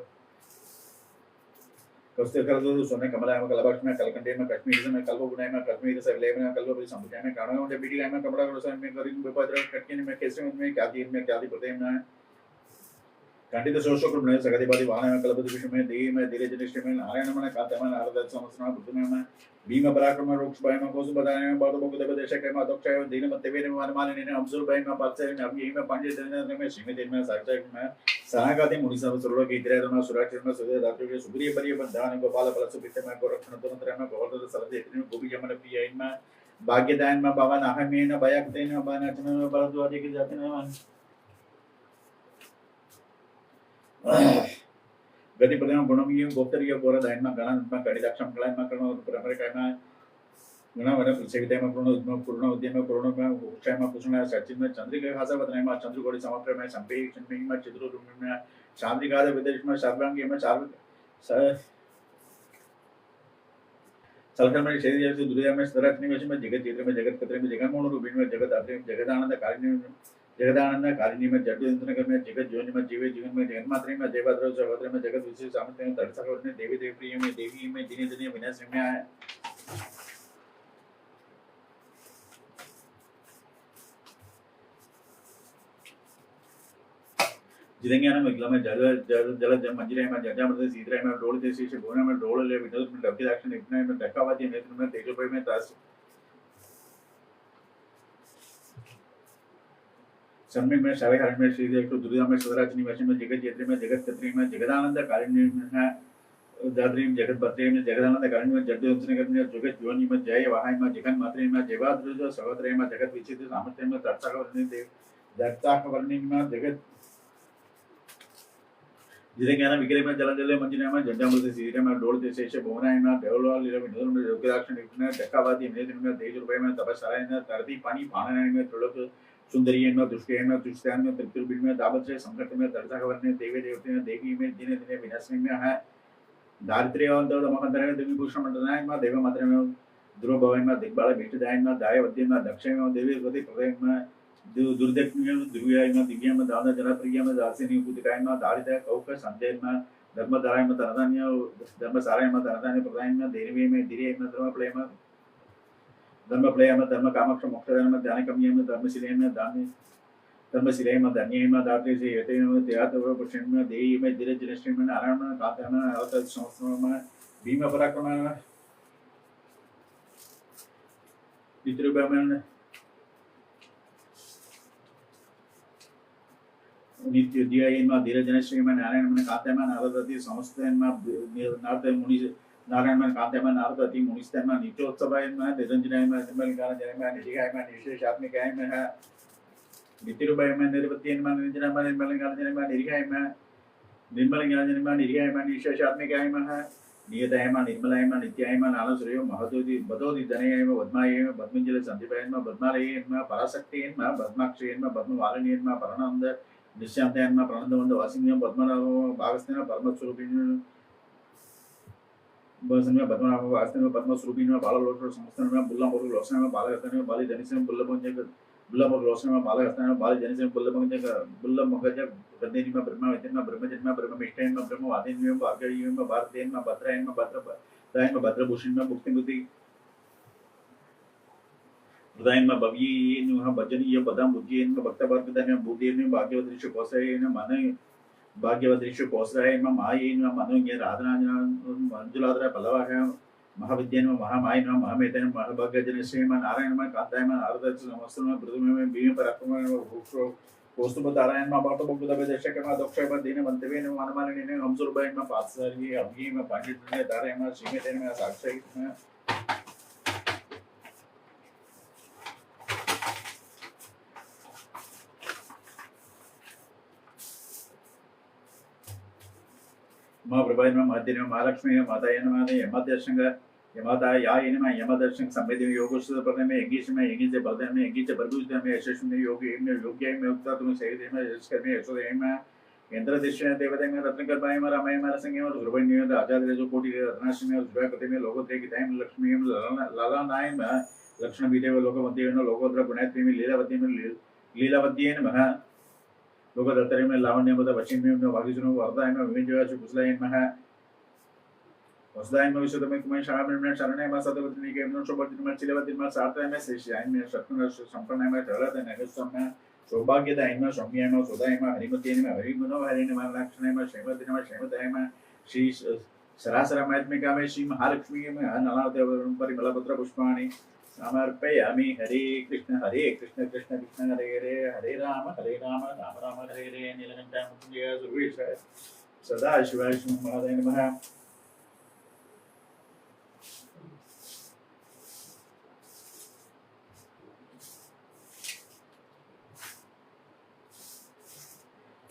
[SPEAKER 1] कौस्तुभ करदो सोने कमला में कलबक्ष में कलकंडे में कश्मीर में कल्प गुणाय में कश्मीर से ले में कल्प भी समुदाय में काणों में बीड़ी में कपड़ा रोशन में करीब विपत्र कटकिन में केसरी में क्यादी प्रदय में खंडित शोषो कृष्ण सगतिपादी वाहन में कलपति विष्णु में देवी में धीरे जनिष्ठ में नारायण में कांता में नारद समस्ना बुद्ध में भीम पराक्रम रोक्ष भय में कोसु बताने में बहुत बहुत देव देश के में अदोक्षय दीन मत तेवे में मालिनी ने अमसुर भय में पात्सर में अभी में पांडे दिन में श्रीमती में साक्षात में सनागादि मुनि सब सुरोग की इतरे में सुराक्षर में सुदे धातु के सुग्रीव परिय बंधान गोपाल फल सुपित में गोरक्षण तंत्र में गोवर्धन सरद इतने गोपी जमन प्रिय में भाग्यदान में भवन अहमेन भयक्तेन बानचन में बलद्वारी की जाति में गति प्रदान गुणमीय गोप्तरीय गोरा दायन में गणन में कड़िदाक्षम कलाय में कर्ण परंपरा कहना गुणा वन प्रसिद्ध में पूर्ण उद्यम में पूर्ण में उक्षय में कुशल सचिन में चंद्रिका खासा बदनाई में चंद्रकोटि समाप्त में संपे क्षण में चित्र रूप में चांद्रिका विदेश में सर्वांगी में चार सलकर में शरीर से दुर्या में सदरात्नि में जगत चित्र में जगत कत्र में जगत मोहन रूपिणी में जगत अत्रि में जगदानंद कारिणी में जगदानंद कारिणी में जड़ यंत्र में जगत ज्योनि में जीव जीवन में जगत मात्र में देवाद्र सहोदर में जगत विशेष सामर्थ्य में तड़सा में देवी देव प्रिय में देवी में दिने दिने विनाश में आए जिदंगाना में ग्लम जल जल जल जल मंजिरे में जजा में सीधरे में डोल देशी से बोना में डोल ले विनोद में लब्धि दाक्षिण इतना में दक्कावादी नेत्र में तेजोपय में तास सम्यक में शावे हरण में श्रीदेव को दुर्गा में सदराचनी वशी में जगत जेत्री में जगत कत्री में जगदानंद कारिणी में दाद्री में जगत बद्री में जगदानंद कारिणी में जड्डे उतने करने जगत ज्योनि में जय वहाय में जगन मात्रे में देवाद्र सहोदर में जगत विचित्र सामर्थ्य में तड़सा का वर्णन देव दत्ता का वर्णन में जगत जिदंगाना विग्रह में जल जल मंजिरे में जजामृत सीधरे में डोल देशे से बोनाय में देवलोल लीला विनोद में योगराक्षण इतना दक्कावादी में तेज रुपये में तपस्साराय में तरती पानी पाननाय में त्रिलोक सुंदरी में दुष्टे में दुष्टान में त्रिपुर में दावत से संकट में दर्शा खबरने देवी देवते में देवी में दिने दिने विनाश में है दारिद्र्य और महांतर में देवी भूषण मंडलाय में देव मात्र में ध्रुव भवन में दिग्बाल भेटदाय में दायवती में दक्ष में देवी गति प्रदय में दुर्दक्षिण में दुर्व्याय में दिव्य में दान जनप्रिय में दासिनी कुतिकाय में दारिद्र्य कौक संदेह में धर्मधाराय में धनधान्य धर्मसाराय में धनधान्य प्रदाय में देवी में धीरे में धर्म प्लय में धर्म कामक्ष मोक्ष में ध्यान कम्य में धर्मशिले में दान धर्मशिले में धन्य में दात्री से यते में त्यात व पुष्ण में देही में धीरे धीरे श्री में नारायण में कांता में अवतार संस्कृत में भीम पराक्रम में पितृभा में नित्य दिया में धीरे धीरे श्री में नारायण में कांता में नारदति समस्त में नारद मुनि नारायण में कांते में नारदति मुनिस्ते में नित्योत्सवाय में निरंजनाय में निर्मलगान जय में निधिगाय में निशेषात्मिकाय में है नित्यरूपाय में निर्वत्यय में निरंजनाय में निर्मलगान जय में निधिगाय में निर्मलगान जय में निधिगाय में निशेषात्मिकाय में है नियताय में निर्मलाय में नित्याय में नाना सूर्यो महदोदि बदोदि धनयाय में पद्माय में पद्मंजल संदीपाय में पद्मालय में पराशक्ति में पद्माक्षय में पद्मवालिनी में परमानंद निशांताय में प्रणंदवंद वासिनी में पद्मनाभ भागस्तेन परम स्वरूपिणी बसन में पद्मनाभ वास्ते में पद्म स्वरूपी में बाल लोट संस्थान में बुल्ला मोर लोसन में बाल गतन में बाल जनिस में बुल्ला पंज बुल्ला मोर लोसन में बाल गतन में बाल जनिस में बुल्ला पंज बुल्ला मगज गद्देनी में ब्रह्म वेदन में ब्रह्म जन्म ब्रह्म मिष्टान में ब्रह्म वादिन में भाग्यी में भारतेन में भद्रायन में भद्र दायन में भद्रभूषण में मुक्ति मुक्ति हृदय में भव्य में भजनीय पदम बुद्धि में भक्त वर्गद में बुद्धि में भाग्यवदृश्य कोसय में मन भाग्यवदृश्य कोसराय में माये में मनोज्ञ राधना मंजुलाधर पल्लवाय महाविद्यन में महामाय में महामेतन में महाभाग्यजन श्री में नारायण में कांताय में नारद समस्त में पृथ्वी में भीम पराक्रम में कौस्तुभतारायण में बाटो बगुदा दर्शक में दक्ष में दीन मंतवे में मनमालिनी में हमसुरबाई में पात्सरी अभी में पंडित में तारे में श्रीमेतन में साक्षी में माँ प्रभात में मध्य में महालक्ष्मी में माता यनमाने यमदर्शन यमाता या इनमें यमदर्शन संवेदी में योगोत्सव पढ़ने में यज्ञ से बलदेव में यज्ञ से बरगुज में यशस्वी में योगी में योग्य में उक्ता तुम्हें सही में यशस्कर में यशोदय में केंद्र दृश्य देवता में रत्नकर्पाय में रामाय में रसंगे में ध्रुवन्य में आचार्य जो कोटि रत्नाश्री में जुबाकते में लोकोत्तरे गीताय में लक्ष्मी में लाला नाय में लक्ष्मण विदेव लोकवती में लोकोत्तर गुणैत्री में लीलावती में महा लोकदत्तरे में लावण्य में वशिन में वागीसुनो वरदाय में विजय जो कुसलाय में है वसदाय में विशुद्ध में कुमार शाम में शरण में सतवती के में शोभा में चिलवती में सार्थय में शेषाय में शक्ति संपन्न में चलत है नगस्व में सौभाग्यदाय में सौम्य में सुदाय में हरिमती में हरिमनो हरिण में लक्ष्मण में श्रीमती में श्रीमताय में श्री सरासर मात्मिका में श्री महालक्ष्मी में नलादेव परिमलपत्र पुष्पाणि समर्पयामि हरे कृष्ण कृष्ण कृष्ण हरे हरे हरे राम राम राम हरे हरे नीलकंठाय मुकुंदाय सुरेशाय सदा शिवाय महादेव नमः।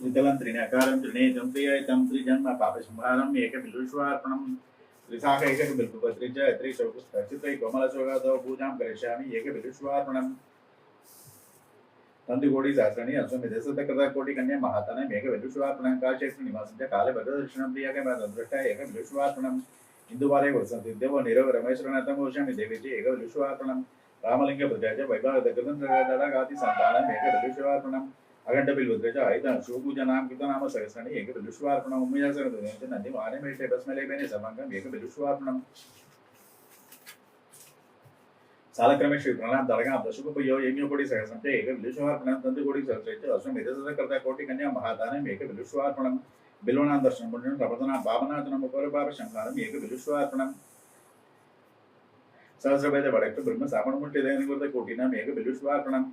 [SPEAKER 1] त्रितलं त्रिनकारं त्रिनेत्रं त्रियतं त्रिजन्म पापसंहारम् एकबिल्वश्वार्पणम् त्रिशाख एकबिल्वपत्रे च त्रिशौकस्पर्शित्वै कोमलशोकादौ पूजां करिष्यामि एकबिल्वश्वार्पणम् तंदुकोटि सहस्राणि अश्वमेधशतकृतकोटि कन्या महातनम् एकबिल्वश्वार्पणम् कालक्षेत्र निवासं च कालभद्रदर्शनं प्रियके दृष्टा एकबिल्वश्वार्पणम् इंदुवारे वर्षन्ति देव निरव रमेश्वरनाथं गोस्वामी देवीची एकविलुष्वार्पणं रामलिंग प्रजाच्या वैभवदगदंदगाति संतानं एकविलुष्वार्पणं अखंडबिल्वद्रज आयुध शिवपूजनां कृतनाम सहस्राणि एकविलुष्वार्पणं उम्मयासरदुनंच नंदि वाणिमेटे भस्मलेपेने समंगम एकविलुष्वार्पणं सालक्रमे श्री प्रणाम दलगाम दशुपयो यज्ञकोटि सहस्रं च एकविलुष्वार्पणं तंतुकोटि सहस्रे च अश्वमेधसकर्ता कोटि कन्या महादानं एकविलुष्वार्पणं बिल्वनां दर्शनं पुण्यं प्रपदनां पावनाचनं उपरपाप शंकानं एकविलुष्वार्पणं सहस्रवेद वडक्तु ब्रह्म सापणमुट्टि दैनिकृत कोटिनां एकविलुष्वार्पणं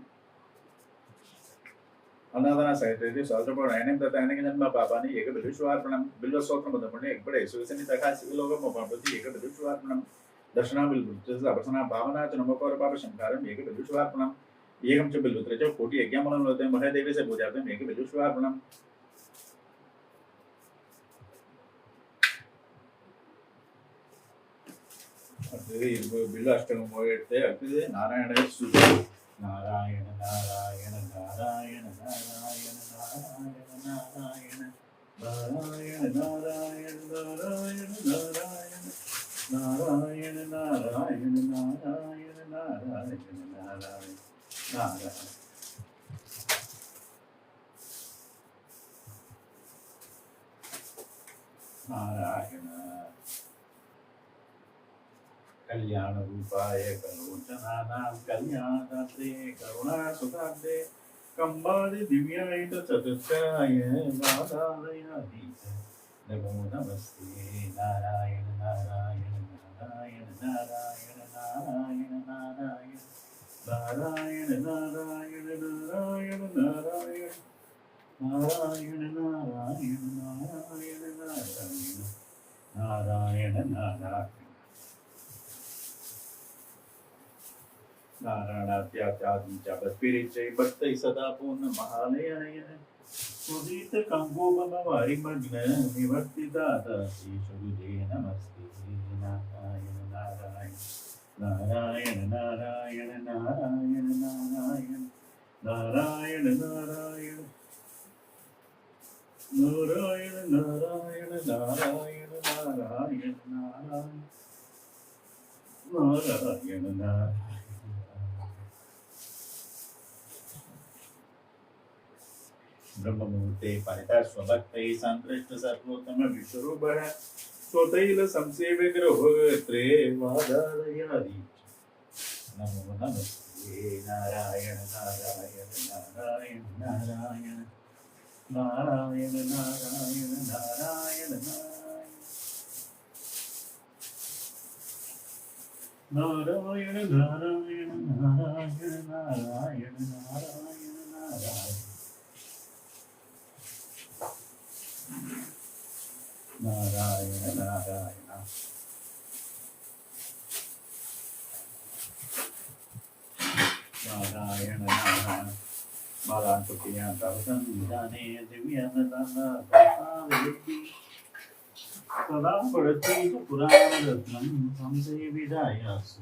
[SPEAKER 1] अनादना सहित सहस्रपुरायणं तथा अनेक जन्म पापानि एकविलुष्वार्पणं बिल्वस्तोत्रमुदपुण्य एकपडे सुविसन्नितः शिवलोकमोपमपति एकविलुष्वार्पणं दर्शनाबिल्वुत्तस अपसना भावनाचनमोपरपाप शंकानं एकविलुष्वार्पणं एकं च बिल्वुत्र च कोटि यज्ञमलं लोते महादेवी से पूजार्थं एकविलुष्वार्पणं बिल्व अष्टकं मोयते अक्तिदे नारायण स्तुति नारायण नारायण नारायण नारायण नारायण नारायण नारायण नारायण नारायण नारायण नारायण नारायण नारायण नारायण नारायण नारायण नारायण कल्याण रूपाय कलोचनानां कल्याणात्रे करुणासुताब्दे कंबादि दिव्याय चतुष्कराय नारायणाधीश नमो नमस्ते नारायण नारायण नारायण नारायण नारायण नारायण नारायण नारायण नारायण नारायण नारायण नारायण नारायण नारायण नारायण नारायण नारायणात्यात्यादिचापत्पिरिचै भक्तैः सदा पूर्ण महालयाय उदित कंगोपमवारिमग्न निवर्तिदाता श्रीशुरुदे नमस्ते नारायण नारायण नारायण नारायण नारायण नारायण नारायण नारायण नारायण नारायण नारायण नारायण नारायण नारायण ब्रह्ममुहूर्ते परितः स्वभक्तैः सन्तुष्ट सर्वोत्तम विश्वरूपः स्वतैल संसेव्य ग्रहोत्रे वादालयादि नमो नमस्ते नारायण नारायण नारायण नारायण नारायण नारायण नारायण नारायण नारायण नारायण नारायण नारायण नारायण नारायण नारायण नारायण नारायण बालांकुटियां तवसं निदाने दिव्यानदानावेति सदा पठति पुराणरत्नं संसेविदायासु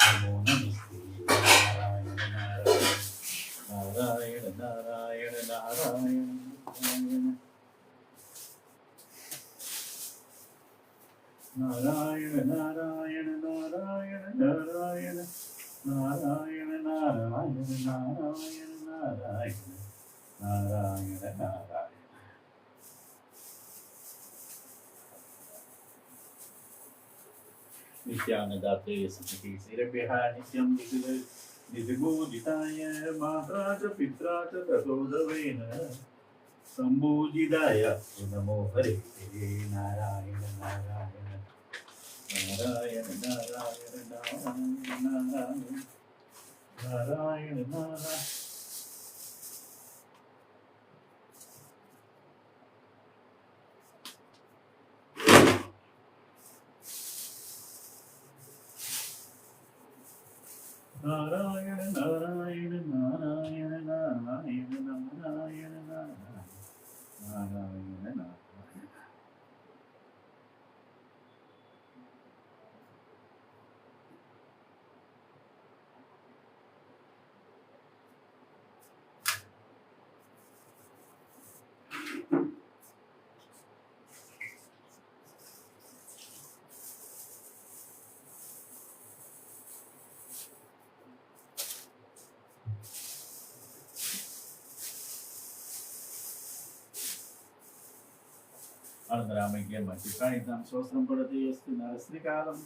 [SPEAKER 1] नमो नमस्ते नारायण नारायण नारायण नारायण नारायण नारायण नारायण नारायण नारायण नारायण नारायण नारायण नारायण नारायण नारायण नित्यानदाते सन्ति सिरभ्यः नित्यं निजगोजिताय मात्रा च पित्रा च ततोदवेन सम्भोजिताय नमो हरे नारायण नारायण नारायण नारायण नारायण नारायण नारायण नारायण नारायण नारायण नारायण नारायण नारायण नारायण आनन्दरामज्ञं मच्चिकायितं स्वस्त्रं पडति यस्तु नरस्त्रिकालं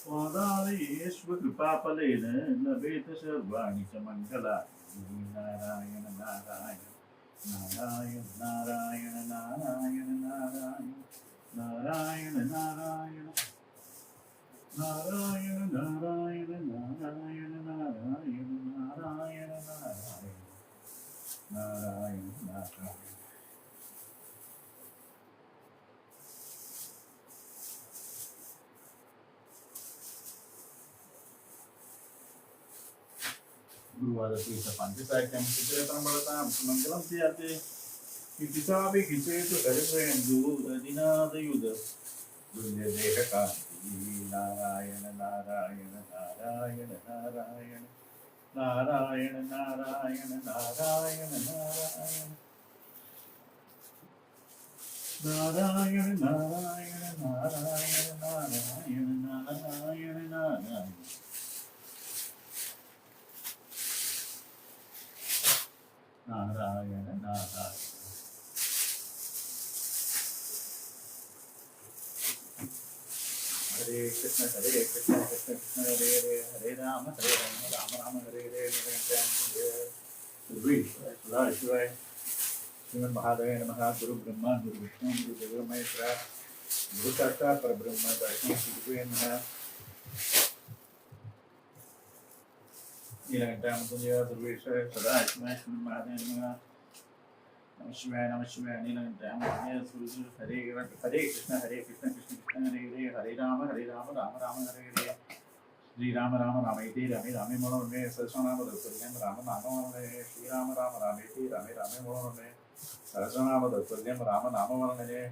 [SPEAKER 1] स्वादालयेष्वकृपाफलेन लभेत सर्वाणि च मङ्गलानि नारायण नारायण नारायण नारायण नारायण नारायण नारायण नारायण नारायण नारायण नारायण नारायण नारायण नारायण नारायण गुरुवादपीठ पंचसाख्यं चित्रपटं बलतां सुमंगलं स्याते इतिसापि किचेतु हरिप्रेन्दु अदिनादयुध दुर्यदेहकान्ति नारायण नारायण नारायण नारायण नारायण नारायण नारायण नारायण नारायण नारायण नारायण नारायण नारायण नारायण नारायण नारायण हरे कृष्ण कृष्ण कृष्ण हरे हरे हरे राम राम राम हरे हरे हरे शिवाय श्रीमन महादेव नमः गुरु ब्रह्मा गुरु विष्णु गुरु देव महेश्वर गुरु साक्षात् परब्रह्म तस्मै श्री गुरुवे नमः नीलकंठामुकुंजय दुर्वेशय सदा स्मः श्रीमन महादेव नमः नमः शिवाय नीलकंठामुकुंजय सुरसुर हरे कृष्ण कृष्ण कृष्ण हरे हरे हरे राम राम राम हरे हरे श्री राम रामेति रमे रामे मनोरमे सहस्रनाम तत्तुल्यं राम नामवरणे श्री राम रामेति रमे रामे मनोरमे सहस्रनाम तत्तुल्यं राम नामवरणे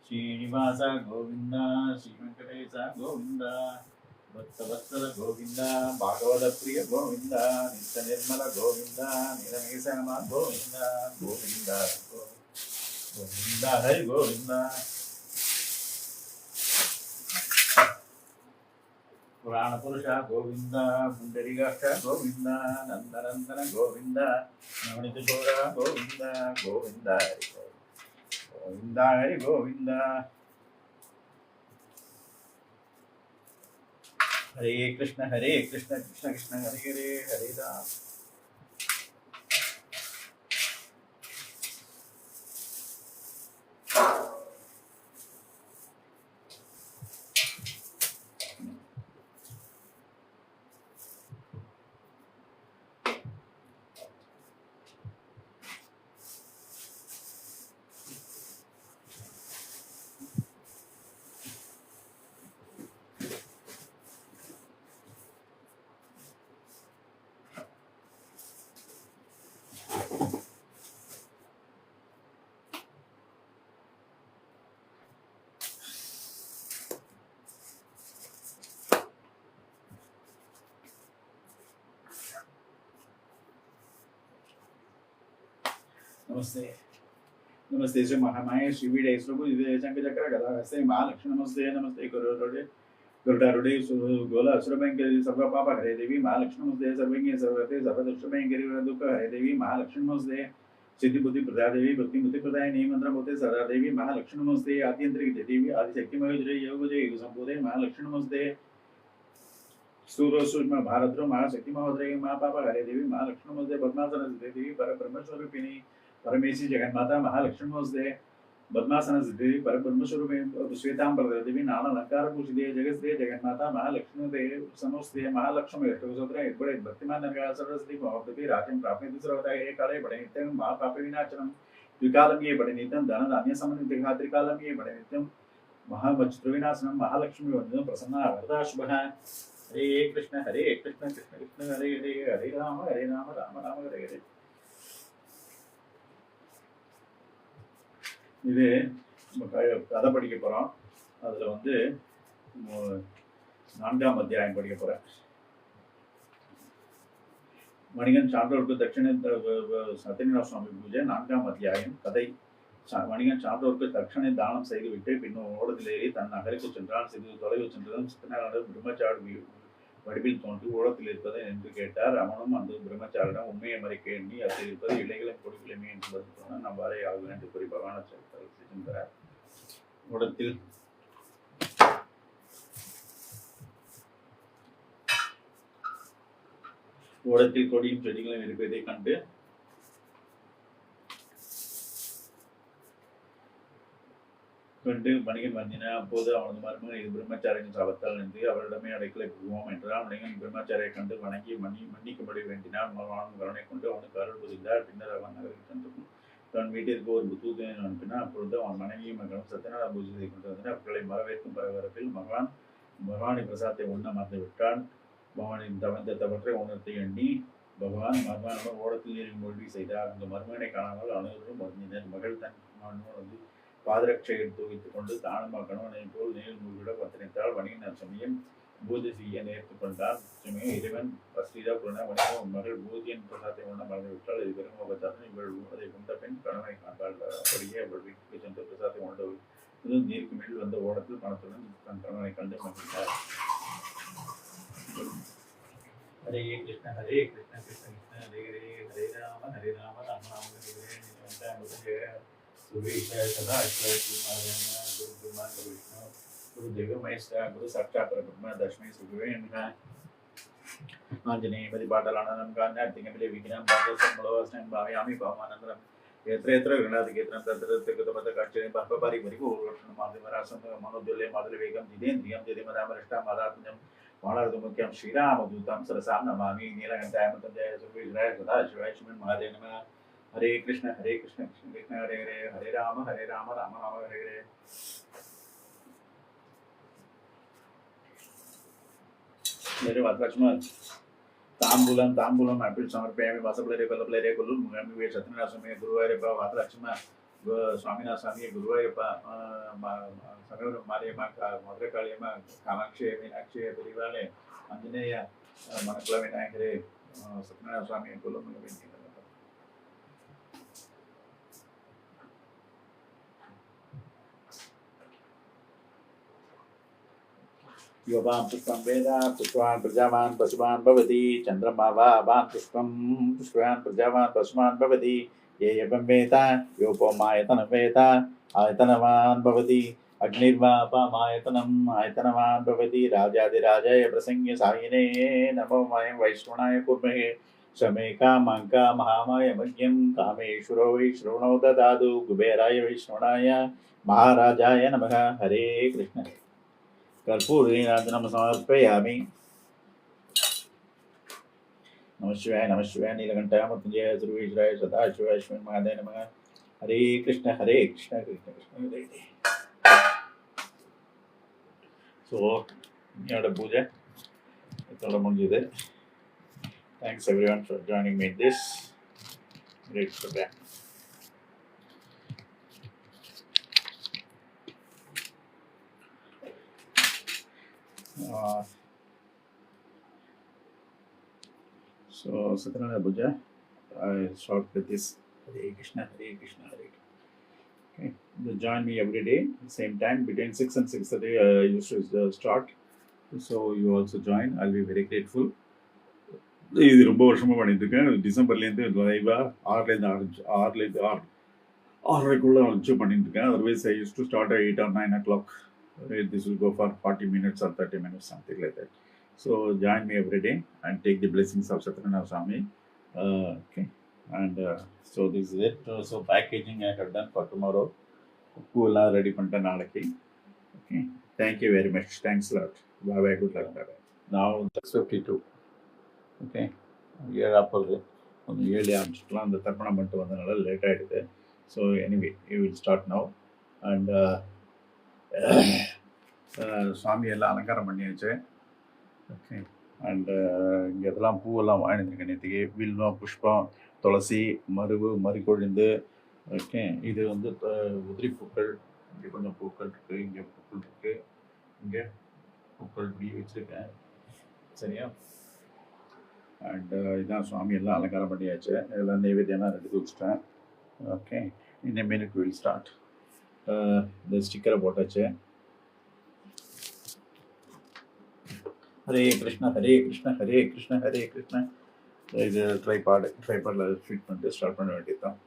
[SPEAKER 1] श्रीनिवास गोविंद श्री वेंकटेश गोविंद भक्तवत्सल गोविंद भागवत प्रिय गोविंद नित्य निर्मल गोविंद नीलमेघश्याम गोविंद गोविंद गोविंद हरि गोविंद पुराण पुरुष गोविंद पुंडरीकाक्ष गोविंद नंदनंदन गोविंद नवनीत घोर गोविंद गोविंद हरि गोविंद हरे कृष्ण कृष्ण कृष्ण हरे हरे हरे राम नमस्ते नमस्ते श्री महामाया श्री वीडे प्रभु शंख चक्र गदा हस्ते महालक्ष्मी नमस्ते नमस्ते गरुडारूढ़े गोला असुरभयंकरी सर्व पाप हरे देवी महालक्ष्मी नमस्ते सर्वज्ञ सर्वते सर्वदुष्टभयंकरी दुख हरे देवी महालक्ष्मी नमस्ते सिद्धि बुद्धि प्रदा देवी भक्ति मुक्ति प्रदायिनी मंत्र मोते सदा देवी महालक्ष्मी नमस्ते आद्यंतरिक देवी आदिशक्ति महेश्वरी योग संपूर्ण महालक्ष्मी नमस्ते सूर्य सूक्ष्म भारत महाशक्ति महोदय महापाप हरे देवी महालक्ष्मी नमस्ते पद्मासन देवी पर ब्रह्मस्वरूपिणी परमेश्वरी जगन्माता महालक्ष्मी नमस्ते पद्मासन देवी पर ब्रह्मस्वरूपे श्वेतांबर देवी नाना अलंकार पूजिते जगस्ते जगन्माता महालक्ष्मी देव समस्ते महालक्ष्मी अष्टोत्तर इबड़े भक्तिमान नरका सरस्वती महादेवी राज्यं प्राप्ति सर्वदा एक काले बड़े नित्यं महापाप विनाशनम द्विकालं ये बड़े नित्यं धन धान्य समन्वित त्रिकालं ये बड़े नित्यं महावज्र विनाशनम महालक्ष्मी वंदन प्रसन्ना वरदा शुभः हरे कृष्ण कृष्ण कृष्ण हरे हरे हरे राम राम राम हरे हरे இது கதை படிக்க போகிறோம். அதில் வந்து 4ஆம் அத்தியாயம் படிக்க போகிறேன். வணிகன் சான்றோருக்கு தட்சிணை சத்யநாராயண சுவாமி பூஜை 4ஆம் அத்தியாயம் கதை. வணிகன் சான்றோருக்கு தட்சணை தானம் செய்துவிட்டு பின்னர் ஓடத்தில் ஏறி தன் நகருக்கு சென்றான். சிறிது தொலைவு சென்றதும் சத்யநாராயணர் வடிவில் தோன்றி ஓடத்தில் இருப்பதை என்று கேட்டார். அவனும் அந்த பிரம்மச்சாரிடம் உண்மையை மறைக்க எண்ணி அதில் இருப்பது இலைகளும் கொடிகளுமே என்று பதில் சொன்னான். நம் வாரை ஆகும் என்று கூறி பகவான் சென்றார். ஓடத்தில் கொடியும் செடிகளும் இருப்பதை கண்டு வணிகன் வந்தின. அப்போது அவனது மருமகன் இது பிரம்மச்சாரியின் சாபத்தால் நின்று அவரிடமே அடைக்கலை புகுவோம் என்றால் வணிகன் பிரம்மச்சாரியை கண்டு வணங்கி மன்னிக்கும்படி வேண்டினார். அவன் கருணை கொண்டு அவனுக்கு அருள் புரிந்தார். பின்னர் அவன் நகரில் சென்று தன் வீட்டிற்கு ஒரு தூதனை அனுப்பினான். அப்பொழுது அவன் மனைவியும் மகனும் சத்யநாராயண பூஜை கொண்டு வந்தனர். அவர்களை வரவேற்கும் பரபரப்பில் பகவானி பிரசாத்தை உண்ண மறந்து விட்டான். பகவானின் தவற்றை உணர்த்தி எண்ணி பகவான் மருமகனுடன் ஓடத்தில் நீரில் மூழ்கி செய்தார். அந்த மருமகனை காணாமல் அனைவரும் வருந்தினர். மகள் தன் மகனுடன் வந்து பாதரட்சை எடுத்து வைத்துக் கொண்டு தானும் கணவனை போல் நீரில் மூழ்கிட பத்திரித்தால் வணிகன் சமயம் பூஜை செய்ய நேர்த்து கொண்டான். சமயம் இறைவன் வசீதா புலன வணிகம் மகள் பூஜையின் பிரசாத்தை உண்ண மறந்துவிட்டால் இது பெருமுகத்தாலும் இவள் அதை உண்ட பெண் கணவனை காண்பாள். அப்படியே அவள் வீட்டுக்கு சென்று பிரசாத்தை உண்டவள் நீருக்கு மேல் வந்த ஓடத்தில் பணத்துடன் தன் கணவனை கண்டு மகிழ்ந்தார். ஹரே கிருஷ்ண ஹரே கிருஷ்ண கிருஷ்ண கிருஷ்ண ஹரே ஹரே ஹரே ராம ராம ராம ஹரே सदा गुरु देव महेश्वर गुरु साक्षात् परब्रह्म दशमे सुगुवे नमः आंजनेय मदिपाटलानंदं गान्यार्तिकमिले विघ्नं बाधसम्मलोऽस्मिन् भावयामि पवमानन्दं यत्र यत्र गृह्णादिकेत्रं तत्र कृतपदकाक्षरे बाष्पपारि परिपूर्णं माधवरासं मनोद्वले माधुरवेगं जितेन्द्रियं जतिमदामरिष्टां मादात्मजं वाणार्धमुख्यं श्रीरामदूतं सरसां नमामि नीलकण्ठाय मृत्युञ्जय सुरेश्वराय सदा शिवाय श्रीमन् महादेव नमः हरे कृष्ण कृष्ण कृष्ण हरे हरे हरे राम राम राम हरे हरे मेरे वात्रक्ष्म तांबूलम आपिल समर्पयामि वासप्लरे कलप्लरे कुल्लु मुगामि वे सत्यनारायण गुरुवायूरप्पा वात्रक्ष्म स्वामीनाथ स्वामी गुरुवायूरप्पा सकल मारियम्मा मधुरकालियम्मा कामाक्षी मीनाक्षी परिवाले आंजनेय मनकुल विनायकरे सत्यनारायण स्वामी कुल्लु मुगामि योबां पुष्पं वेद पुष्पान् प्रजावान् पशुमान् भवति चन्द्रमा वां पुष्पं पुष्पान् प्रजावान् पशुमान् भवति ये यपं वेद योपमायतनं वेद आयतनवान् भवति अग्निर्वापमायतनम् आयतनवान् भवति राजाधिराजाय प्रसंज्ञ सायिने नमो वयं वैष्णवाय कुर्महे शमे कामाङ्का महामाय मह्यं कामेश्वरो वैष्णवो ददातु कुबेराय वैष्णवाय महाराजाय नमः हरे कृष्ण कर्पूरनीराजनं समर्पयामि नमः शिवाय नीलकण्ठाय मृत्युञ्जय सर्वेश्वराय सदाशिवाय श्रीमन् महादेव नमः हरे कृष्ण कृष्ण कृष्ण हरे हरे सो इन्नोட பூஜை இதோட முடிஞ்சது Thanks everyone for joining me in this great program. So Satyanarayana Puja, I start with this Hare Krishna Hare Krishna Hare Krishna. Okay, you join me every day, same time between 6 and 6:30. I used to start, so you also join. I'll be very grateful. இது ரொம்ப வருஷமாக பண்ணிட்டு இருக்கேன். டிசம்பர்லேருந்து லைவாக 6:30 வச்சு பண்ணிட்டு இருக்கேன். Otherwise I use to start 8 or 9 o'clock. This will go for 40 minutes or 30 minutes, something like that. So join me every day and take the blessings of Satyanarayana Swami. Okay, and so this is it. So packaging I have done for tomorrow. Cool, ready பண்ணிட்ட நாளைக்கு. Okay, thank you very much. Thanks a lot. Bye bye. Good luck. Bye bye. Now 6:52. Okay, ஏழு ஆப்பது கொஞ்சம் 7 ஆரம்பிச்சுக்கலாம். அந்த தர்ப்பணம் பண்ணிட்டு வந்ததுனால late ஆகிடுது. So anyway you will start now and சுவாமி எல்லாம் அலங்காரம் பண்ணியாச்சு. ஓகே, அண்டு இங்கே இதெல்லாம் பூவெல்லாம் வாங்கியிருக்கேன் நேற்றுக்கு. வில்வம், புஷ்பம், துளசி, மறிக்கொழுந்து. ஓகே, இது வந்து உதிரி பூக்கள். இங்கே கொஞ்சம் பூக்கள் இருக்குது, இங்கே பூக்கள் இருக்குது, இங்கே பூக்கள் இப்படி வச்சுருக்கேன். சரியா? அண்டு இதுதான் சுவாமி எல்லாம் அலங்காரம் பண்ணியாச்சு. இதெல்லாம் நைவேத்தியெல்லாம் எடுத்து வச்சுட்டேன். Okay, in a minute we will start. இந்த ஸ்டிக்கரை போட்டாச்சு. ஹரே கிருஷ்ண ஹரே கிருஷ்ண ஹரே கிருஷ்ண ஹரே கிருஷ்ண. இது ட்ரைபாடில் ஃபிட் பண்ணிட்டு ஸ்டார்ட் பண்ண வேண்டியதுதான்.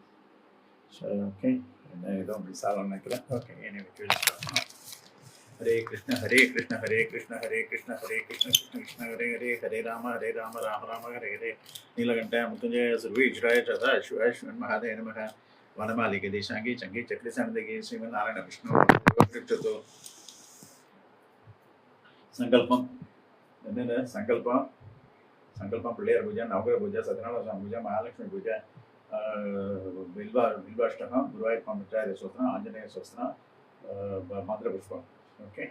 [SPEAKER 1] சரி, ஓகே. என்ன ஏதோ மிஸ் ஆகணும்னு நினைக்கிறேன். ஓகே, ஹரே கிருஷ்ண ஹரே கிருஷ்ண ஹரே கிருஷ்ண ஹரே கிருஷ்ண ஹரே கிருஷ்ண கிருஷ்ண கிருஷ்ண ஹரே ஹரே, ஹரே ராம ராம ராம ஹரே ஹரே. நீலகண்ட முத்துஞ்சய சர்வீஸ்வராய சதா சிவாய ஸ்ரீமன் மகாதேவ நமः. வனமாலிகை தேசாங்கி சங்கி சக்கரி சந்தகி ஸ்ரீமன் நாராயண விஷ்ணு. சங்கல்பம் என்னென்ன சங்கல்பம் பிள்ளையார் பூஜை, நவகிரக பூஜை, சத்யநாராயண சுவாமி பூஜை, மகாலட்சுமி பூஜை, ಬಿಲ್ವಾಷ್ಟಕಂ, ಗುರುವಾಯೂರಪ್ಪ ಮಿತ್ರಾಯ ಸ್ತೋತ್ರ, ಆಂಜನೇಯ ಸ್ತೋತ್ರ, ಮಂತ್ರ ಪುಷ್ಪ. ಓಕೆ.